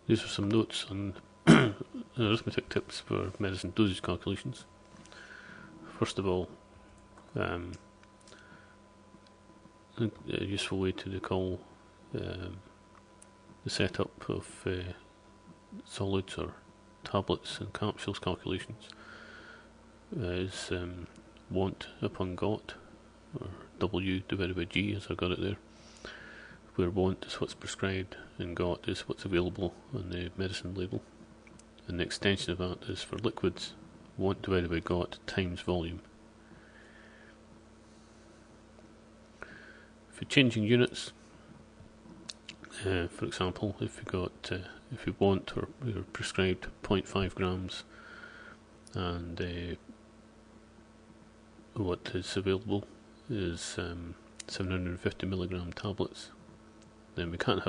These are some notes on arithmetic tips for medicine dosage calculations. First of all, a useful way to recall the setup of solids or tablets and capsules calculations is want upon got, or W divided by G as I got it there, where want is what's prescribed and got is what's available on the medicine label. And the extension of that is for liquids, want divided by got times volume. If you're changing units, for example, if you want or you're prescribed 0.5 grams and what is available is 750 milligram tablets, then we can't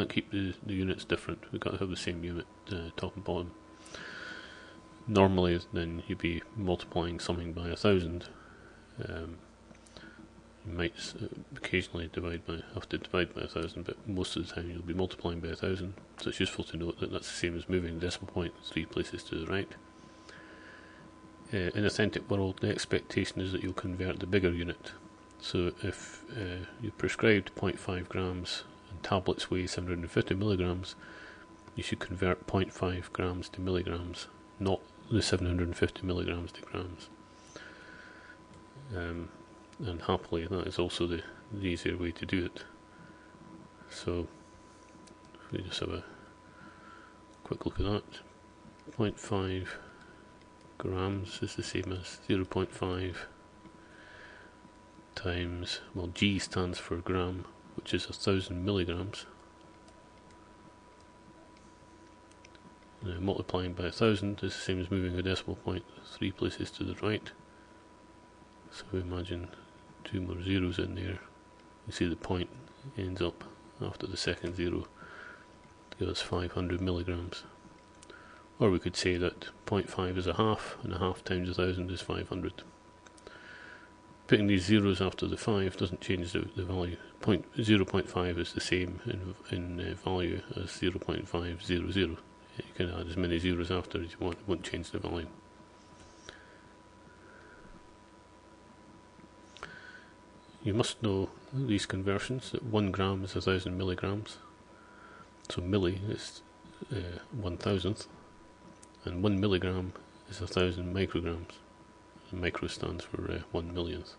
keep the units different. We've got to have the same unit, top and bottom. Normally, then you'd be multiplying something by 1,000. You might occasionally have to divide by 1,000, but most of the time you'll be multiplying by 1,000. So it's useful to note that that's the same as moving the decimal point 3 places to the right. In authentic world, the expectation is that you'll convert the bigger unit. So if you prescribed 0.5 grams and tablets weigh 750 milligrams, you should convert 0.5 grams to milligrams, not the 750 milligrams to grams. And happily, that is also the easier way to do it. So if we just have a quick look at that, 0.5 grams is the same as 0.5 times, well, G stands for gram, which is 1,000 milligrams. Multiplying by 1,000 is the same as moving a decimal point 3 places to the right. So imagine 2 more zeros in there. You see the point ends up after the second zero to give us 500 milligrams. Or we could say that 0.5 is a half, and a half times 1,000 is 500. Putting these zeros after the 5 doesn't change the value. 0.5 is the same in value as 0.500. You can add as many zeros after as you want, it won't change the value. You must know these conversions, that 1 gram is 1,000 milligrams. So milli is 1,000th, and 1 milligram is 1,000 micrograms. And micro stands for 1 millionth.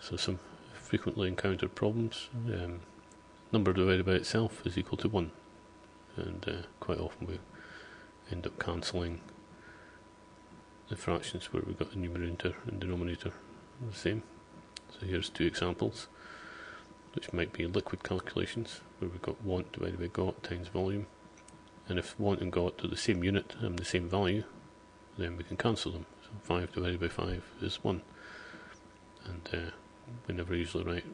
So some frequently encountered problems. Number divided by itself is equal to 1, and quite often we end up cancelling the fractions where we've got the numerator and denominator the same. So here's two examples, which might be liquid calculations, where we've got want divided by got times volume. And if want and got are the same unit and the same value, then we can cancel them. So 5 divided by 5 is 1. And we never usually write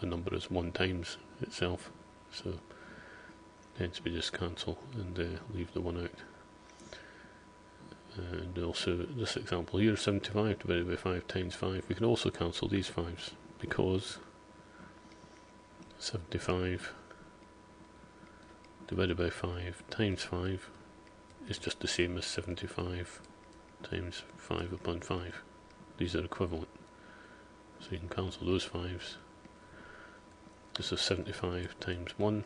a number as 1 times itself, so hence we just cancel and leave the 1 out. And also this example here, 75 divided by 5 times 5, we can also cancel these 5s, because 75 divided by 5 times 5 is just the same as 75 times 5 upon 5. These are equivalent, so you can cancel those 5s. This is 75 times 1,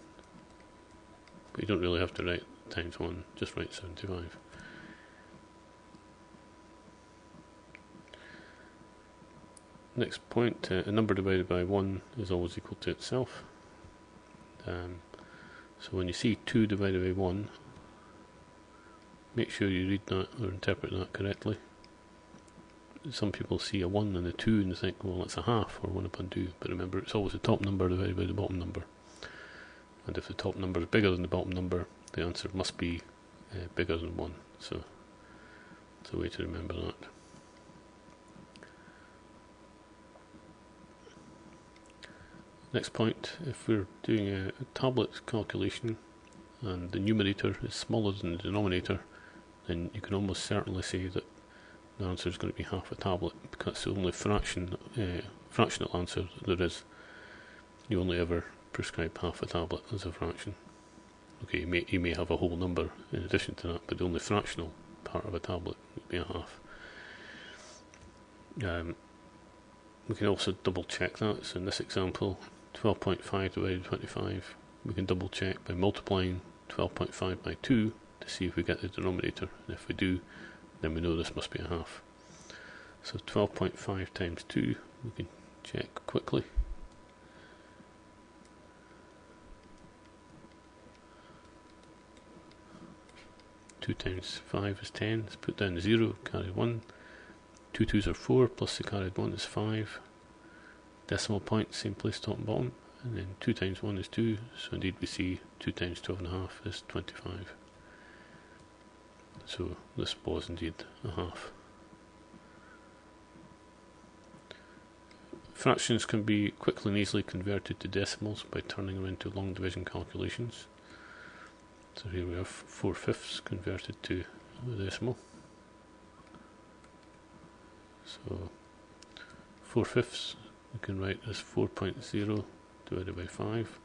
but you don't really have to write times 1, just write 75. Next point, a number divided by 1 is always equal to itself. So when you see 2 divided by 1, make sure you read that or interpret that correctly. Some people see a 1 and a 2 and they think, well, that's a half, or 1 upon 2. But remember, it's always the top number divided by the bottom number. And if the top number is bigger than the bottom number, the answer must be bigger than 1. So it's a way to remember that. Next point, if we're doing a tablet calculation and the numerator is smaller than the denominator, then you can almost certainly say that the answer is going to be half a tablet, because it's the only fractional answer there is. You only ever prescribe half a tablet as a fraction. Okay, you may have a whole number in addition to that, but the only fractional part of a tablet would be a half. We can also double check that. So in this example, 12.5 divided by 25, we can double check by multiplying 12.5 by 2 to see if we get the denominator, and if we do, then we know this must be a half. So 12.5 times 2, we can check quickly. Two times 5 is 10, let's put down the 0, carry 1. 2 2s are 4, plus the carried 1 is 5. Decimal point, same place, top and bottom. And then 2 times 1 is 2, so indeed we see 2 times 12.5 is 25. So this was indeed a half. Fractions can be quickly and easily converted to decimals by turning them into long division calculations. So here we have 4/5 converted to a decimal. So 4/5 we can write as 4.0 divided by 5.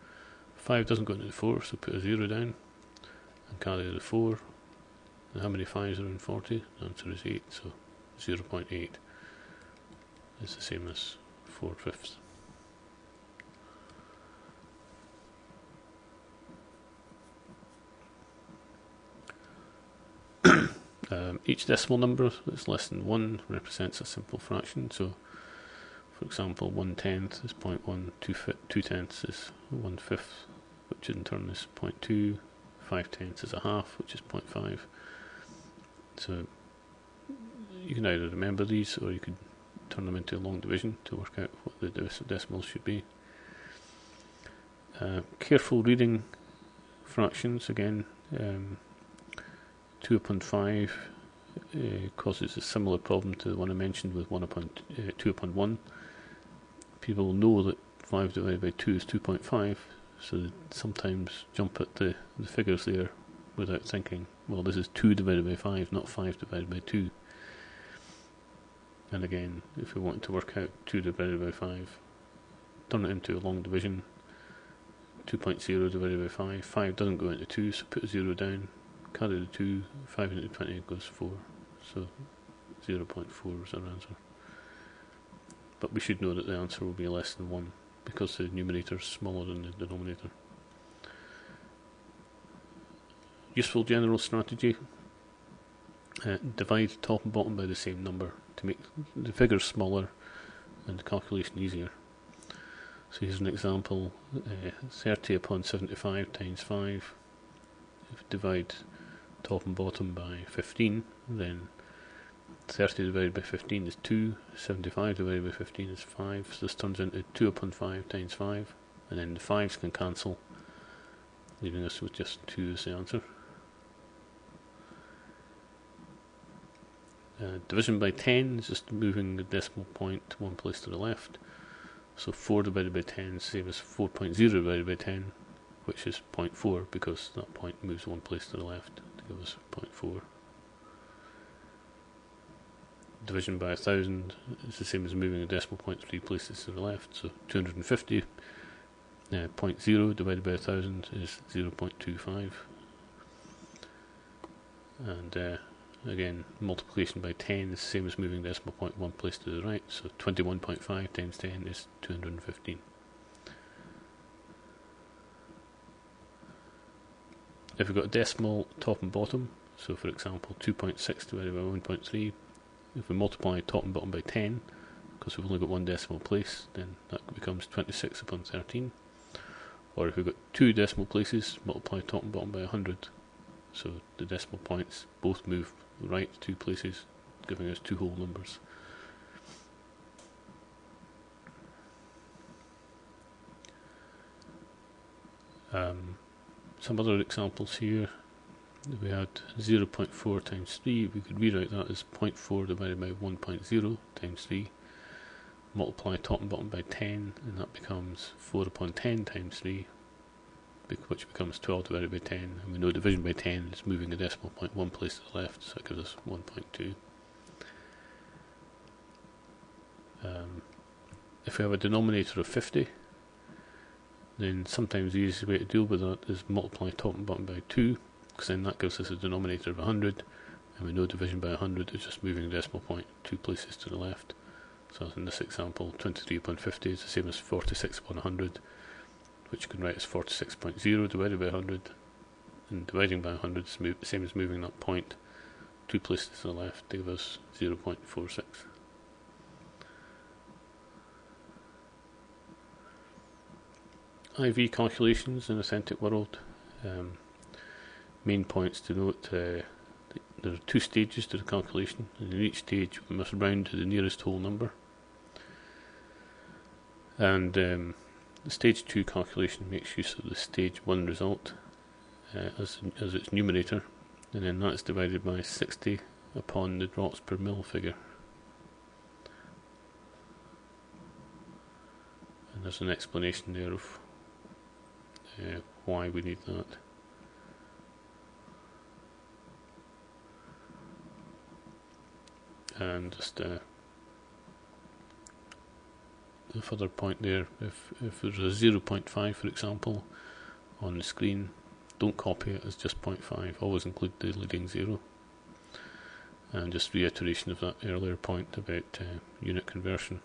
5 doesn't go into the 4, so put a 0 down and carry the 4. And how many 5s are in 40? The answer is 8, so 0.8 is the same as 4/5. Each decimal number that's less than 1 represents a simple fraction. So, for example, 1/10 is 0.1, 2/10 is 1/5, which in turn is 0.2, 5/10 is a half, which is 0.5. So, you can either remember these or you could turn them into a long division to work out what the decimals should be. Careful reading fractions, again, 2 upon 5 causes a similar problem to the one I mentioned with 2 upon 1. People know that 5 divided by 2 is 2.5, so they sometimes jump at the figures there without thinking, well, this is 2 divided by 5, not 5 divided by 2. And again, if we want to work out 2 divided by 5, turn it into a long division. 2.0 divided by 5. 5 doesn't go into 2, so put a 0 down. Carry the 2, 5 into 20 goes 4, so 0.4 is our answer. But we should know that the answer will be less than 1, because the numerator is smaller than the denominator. Useful general strategy. Divide top and bottom by the same number to make the figures smaller and the calculation easier. So here's an example, 30 upon 75 times 5. If we divide top and bottom by 15, then 30 divided by 15 is 2, 75 divided by 15 is 5, so this turns into 2 upon 5 times 5, and then the 5s can cancel, leaving us with just 2 as the answer. Division by 10 is just moving the decimal point one place to the left. So 4 divided by 10 is the same as 4.0 divided by 10, which is 0.4, because that point moves one place to the left to give us 0.4. Division by 1000 is the same as moving the decimal point 3 places to the left. So 250, 0.0 divided by 1000 is 0.25. And again, multiplication by 10 is the same as moving the decimal point one place to the right, so 21.5 times 10 is 215. If we've got a decimal top and bottom, so for example 2.6 divided by 1.3, if we multiply top and bottom by 10, because we've only got one decimal place, then that becomes 26 upon 13. Or if we've got two decimal places, multiply top and bottom by 100. So the decimal points both move right 2 places, giving us 2 whole numbers. Some other examples here. If we had 0.4 times 3, we could rewrite that as 0.4 divided by 1.0 times 3. Multiply top and bottom by 10, and that becomes 4 upon 10 times 3, which becomes 12 divided by 10, and we know division by 10 is moving the decimal point one place to the left, so that gives us 1.2. If we have a denominator of 50, then sometimes the easiest way to deal with that is multiply top and bottom by 2, because then that gives us a denominator of 100, and we know division by 100 is just moving the decimal point 2 places to the left. So in this example, 23.50 is the same as 46 upon 100, which you can write as 46.0 divided by 100, and dividing by 100 is the same as moving that point 2 places to the left to give us 0.46. IV calculations in a authentic world. Main points to note, there are 2 stages to the calculation, and in each stage we must round to the nearest whole number. And the stage 2 calculation makes use of the stage 1 result as its numerator, and then that's divided by 60 upon the drops per mil figure. And there's an explanation there of why we need that. And just the further point there, if there's a 0.5 for example on the screen, don't copy it as just 0.5, always include the leading 0. And just reiteration of that earlier point about unit conversion.